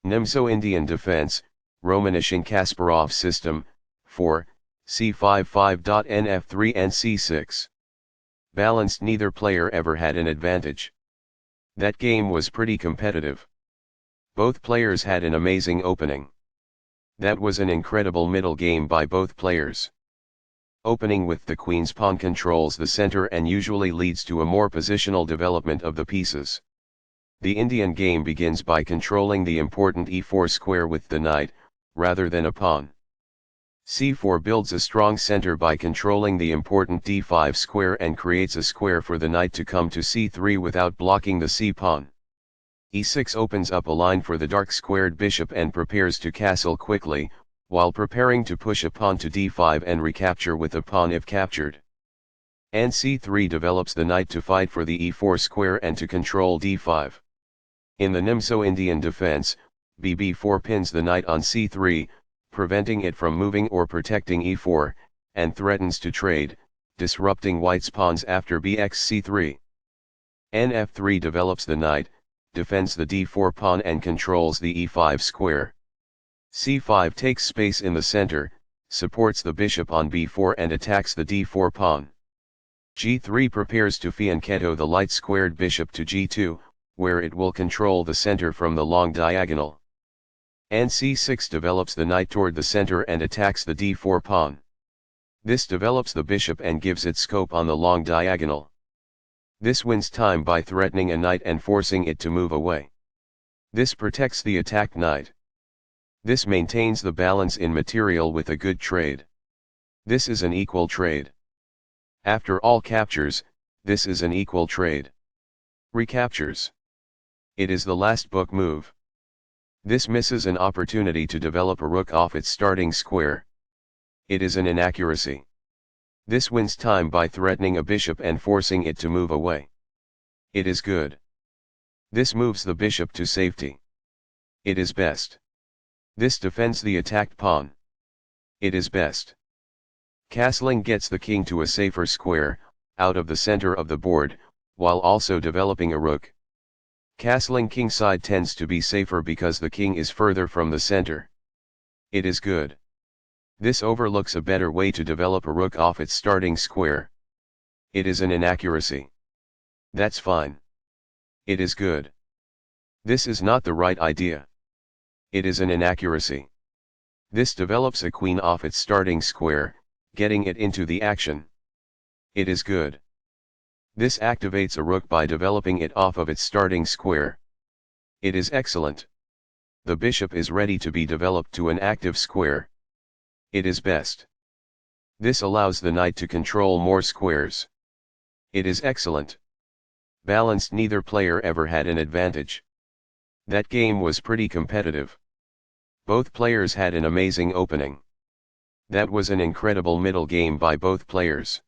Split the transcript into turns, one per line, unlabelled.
Nimzo-Indian defense, Romanishin-Kasparov system, 4, c5-5.nf3 and c6. Balanced, neither player ever had an advantage. That game was pretty competitive. Both players had an amazing opening. That was an incredible middle game by both players. Opening with the queen's pawn controls the center and usually leads to a more positional development of the pieces. The Indian game begins by controlling the important e4 square with the knight, rather than a pawn. c4 builds a strong center by controlling the important d5 square and creates a square for the knight to come to c3 without blocking the c-pawn. e6 opens up a line for the dark squared bishop and prepares to castle quickly, while preparing to push a pawn to d5 and recapture with a pawn if captured. And c3 develops the knight to fight for the e4 square and to control d5. In the Nimzo-Indian defense, bb4 pins the knight on c3, preventing it from moving or protecting e4, and threatens to trade, disrupting white's pawns after bx-c3. nf3 develops the knight, defends the d4 pawn and controls the e5 square. c5 takes space in the center, supports the bishop on b4 and attacks the d4 pawn. g3 prepares to fianchetto the light squared bishop to g2, where it will control the center from the long diagonal. And c6 develops the knight toward the center and attacks the d4 pawn. This develops the bishop and gives it scope on the long diagonal. This wins time by threatening a knight and forcing it to move away. This protects the attacked knight. This maintains the balance in material with a good trade. This is an equal trade. After all captures, this is an equal trade. Recaptures. It is the last book move. This misses an opportunity to develop a rook off its starting square. It is an inaccuracy. This wins time by threatening a bishop and forcing it to move away. It is good. This moves the bishop to safety. It is best. This defends the attacked pawn. It is best. Castling gets the king to a safer square, out of the center of the board, while also developing a rook. Castling kingside tends to be safer because the king is further from the center. It is good. This overlooks a better way to develop a rook off its starting square. It is an inaccuracy. That's fine. It is good. This is not the right idea. It is an inaccuracy. This develops a queen off its starting square, getting it into the action. It is good. This activates a rook by developing it off of its starting square. It is excellent. The bishop is ready to be developed to an active square. It is best. This allows the knight to control more squares. It is excellent. Balanced, neither player ever had an advantage. That game was pretty competitive. Both players had an amazing opening. That was an incredible middle game by both players.